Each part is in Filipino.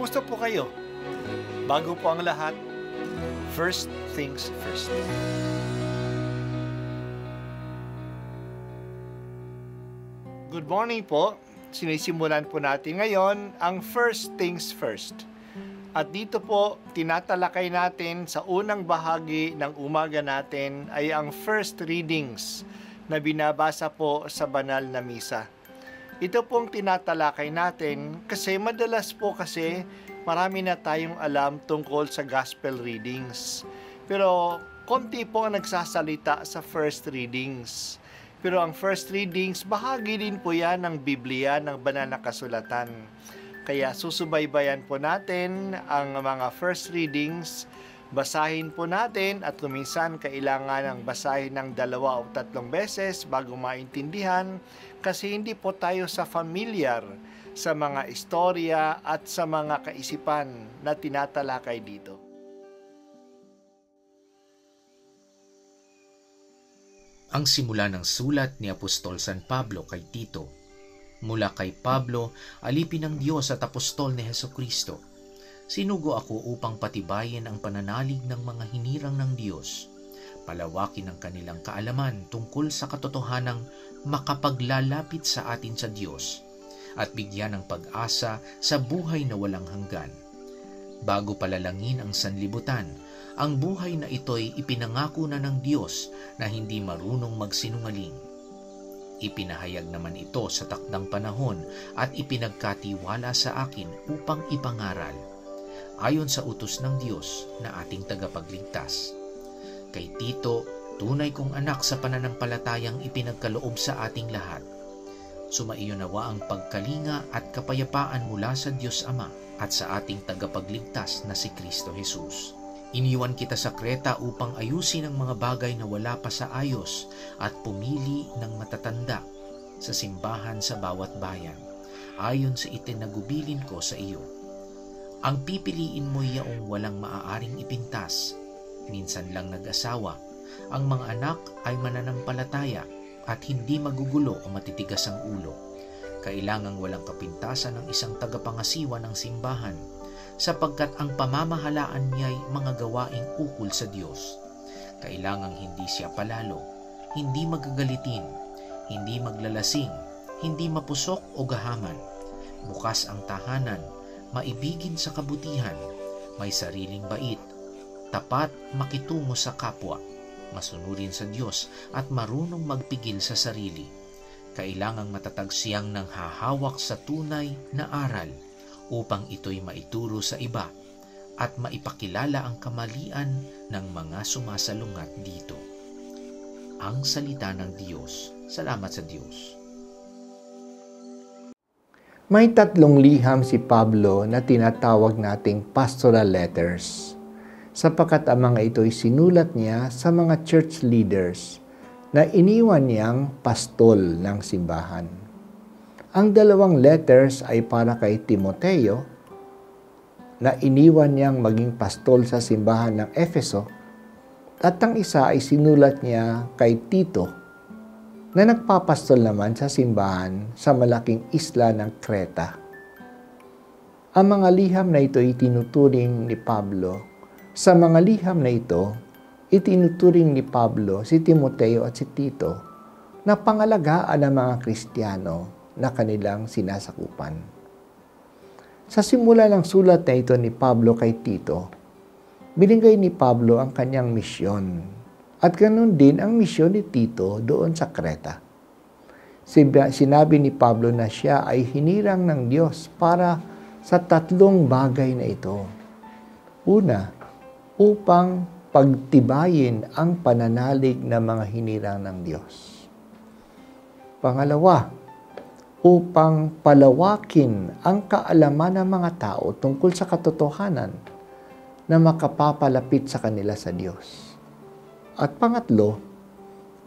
Kumusta po kayo? Bago po ang lahat, first things first. Good morning po. Sinisimulan po natin ngayon ang first things first. At dito po, tinatalakay natin sa unang bahagi ng umaga natin ay ang first readings na binabasa po sa banal na misa. Ito pong tinatalakay natin kasi madalas po marami na tayong alam tungkol sa gospel readings. Pero konti po ang nagsasalita sa first readings. Pero ang first readings, bahagi din po yan ng Biblia, ng banal na kasulatan. Kaya susubaybayan po natin ang mga first readings, basahin po natin at kuminsan kailangan ng basahin ng 2 o 3 beses bago maintindihan kasi hindi po tayo familiar sa mga istorya at sa mga kaisipan na tinatalakay dito. Ang simula ng sulat ni Apostol San Pablo kay Tito. Mula kay Pablo, alipin ng Diyos at apostol ni Hesukristo. Sinugo ako upang patibayin ang pananalig ng mga hinirang ng Diyos, palawakin ang kanilang kaalaman tungkol sa katotohanang makapaglalapit sa atin sa Diyos, at bigyan ng pag-asa sa buhay na walang hanggan. Bago palalangin ang sanlibutan, ang buhay na ito'y ipinangako na ng Diyos na hindi marunong magsinungaling. Ipinahayag naman ito sa takdang panahon at ipinagkatiwala sa akin upang ipangaral, ayon sa utos ng Diyos na ating tagapagligtas. Kay Tito, tunay kong anak sa pananampalatayang ipinagkaloob sa ating lahat. Sumaiyo nawa ang pagkalinga at kapayapaan mula sa Diyos Ama at sa ating tagapagligtas na si Kristo Jesus. Iniwan kita sa Kreta upang ayusin ang mga bagay na wala pa sa ayos at pumili ng matatanda sa simbahan sa bawat bayan, ayon sa itinagubilin ko sa iyo. Ang pipiliin mo yaong walang maaaring ipintas, minsan lang nag-asawa, ang mga anak ay mananampalataya at hindi magugulo o matitigas ang ulo. Kailangang walang kapintasan ng isang tagapangasiwa ng simbahan, sapagkat ang pamamahalaan niya'y mga gawaing ukol sa Diyos. Kailangang hindi siya palalo, hindi magagalitin, hindi maglalasing, hindi mapusok o gahaman, bukas ang tahanan, maibigin sa kabutihan, may sariling bait, tapat makitungo sa kapwa, masunurin sa Diyos at marunong magpigil sa sarili. Kailangang matatag siyang nang hahawak sa tunay na aral upang ito'y maituro sa iba at maipakilala ang kamalian ng mga sumasalungat dito. Ang salita ng Diyos. Salamat sa Diyos. May 3 liham si Pablo na tinatawag nating pastoral letters, sapagkat ang mga ito'y sinulat niya sa mga church leaders na iniwan niyang pastol ng simbahan. Ang 2 letters ay para kay Timoteo na iniwan niyang maging pastol sa simbahan ng Efeso, at ang isa ay sinulat niya kay Tito na nagpapastol naman sa simbahan sa malaking isla ng Kreta. Ang mga liham na ito ay tinuturing ni Pablo. Sa mga liham na ito, itinuturing ni Pablo si Timoteo at si Tito na pangalagaan ng mga Kristiyano na kanilang sinasakupan. Sa simula ng sulat na ito ni Pablo kay Tito, binigay ni Pablo ang kanyang misyon at ganoon din ang misyon ni Tito doon sa Kreta. Sinabi ni Pablo na siya ay hinirang ng Diyos para sa 3 bagay na ito. Una, upang pagtibayin ang pananalig ng mga hinirang ng Diyos. Pangalawa, upang palawakin ang kaalaman ng mga tao tungkol sa katotohanan na makapapalapit sa kanila sa Diyos. At pangatlo,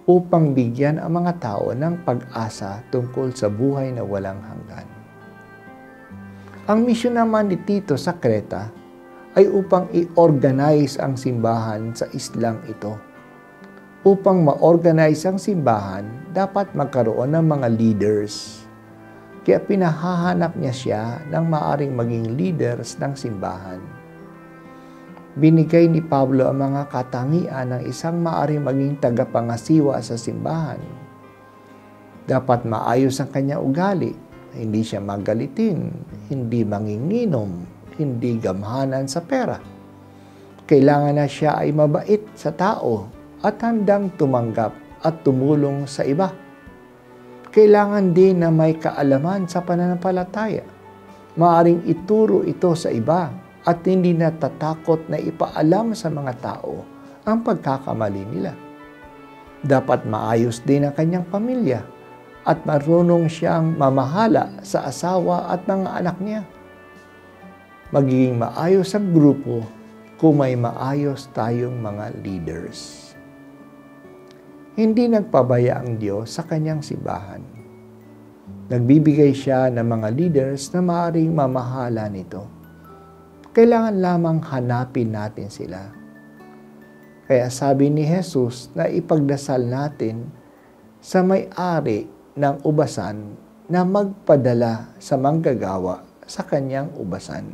upang bigyan ang mga tao ng pag-asa tungkol sa buhay na walang hanggan. Ang misyon naman ni Tito sa Kreta ay upang i-organize ang simbahan sa islang ito. Upang ma-organize ang simbahan, dapat magkaroon ng mga leaders. Kaya pinahahanap niya siya ng maaring maging leaders ng simbahan. Binigay ni Pablo ang mga katangian ng isang maaring maging tagapangasiwa sa simbahan. Dapat maayos ang kanyang ugali, hindi siya magalitin, hindi manginginom, hindi gamhanan sa pera. Kailangan na siya ay mabait sa tao at handang tumanggap at tumulong sa iba. Kailangan din na may kaalaman sa pananampalataya. Maaring ituro ito sa iba at hindi natatakot na ipaalam sa mga tao ang pagkakamali nila. Dapat maayos din ang kanyang pamilya at marunong siyang mamahala sa asawa at mga anak niya. Magiging maayos ang grupo kung may maayos tayong mga leaders. Hindi nagpabaya ang Diyos sa kanyang simbahan. Nagbibigay siya ng mga leaders na maaaring mamahala nito. Kailangan lamang hanapin natin sila. Kaya sabi ni Jesus na ipagdasal natin sa may-ari ng ubasan na magpadala sa manggagawa sa kanyang ubasan.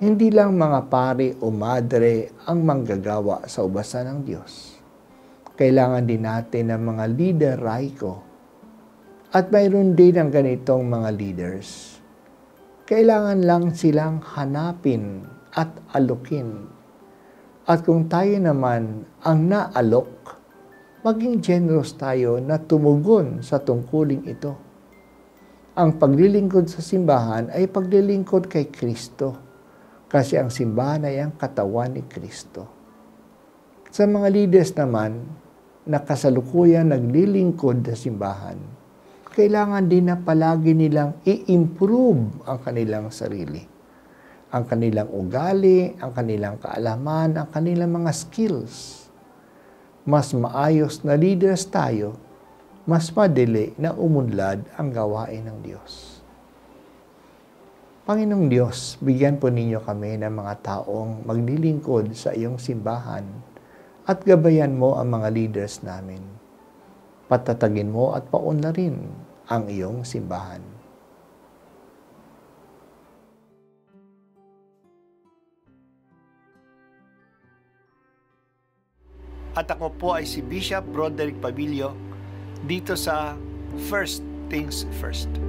Hindi lang mga pari o madre ang manggagawa sa ubasan ng Diyos. Kailangan din natin ng mga leader laiko. At mayroon din ang ganitong mga leaders. Kailangan lang silang hanapin at alukin. At kung tayo naman ang naalok, maging generous tayo na tumugon sa tungkuling ito. Ang paglilingkod sa simbahan ay paglilingkod kay Kristo, kasi ang simbahan ay ang katawan ni Kristo. Sa mga leaders naman, na kasalukuyan naglilingkod sa simbahan, kailangan din na palagi nilang i-improve ang kanilang sarili. Ang kanilang ugali, ang kanilang kaalaman, ang kanilang mga skills. Mas maayos na leaders tayo, mas madali na umunlad ang gawain ng Diyos. Panginoong Diyos, bigyan po ninyo kami ng mga taong maglilingkod sa iyong simbahan at gabayan mo ang mga leaders namin. Patatagin mo at paunlarin ang iyong simbahan. At ako po ay si Bishop Broderick Pabilio dito sa First Things First.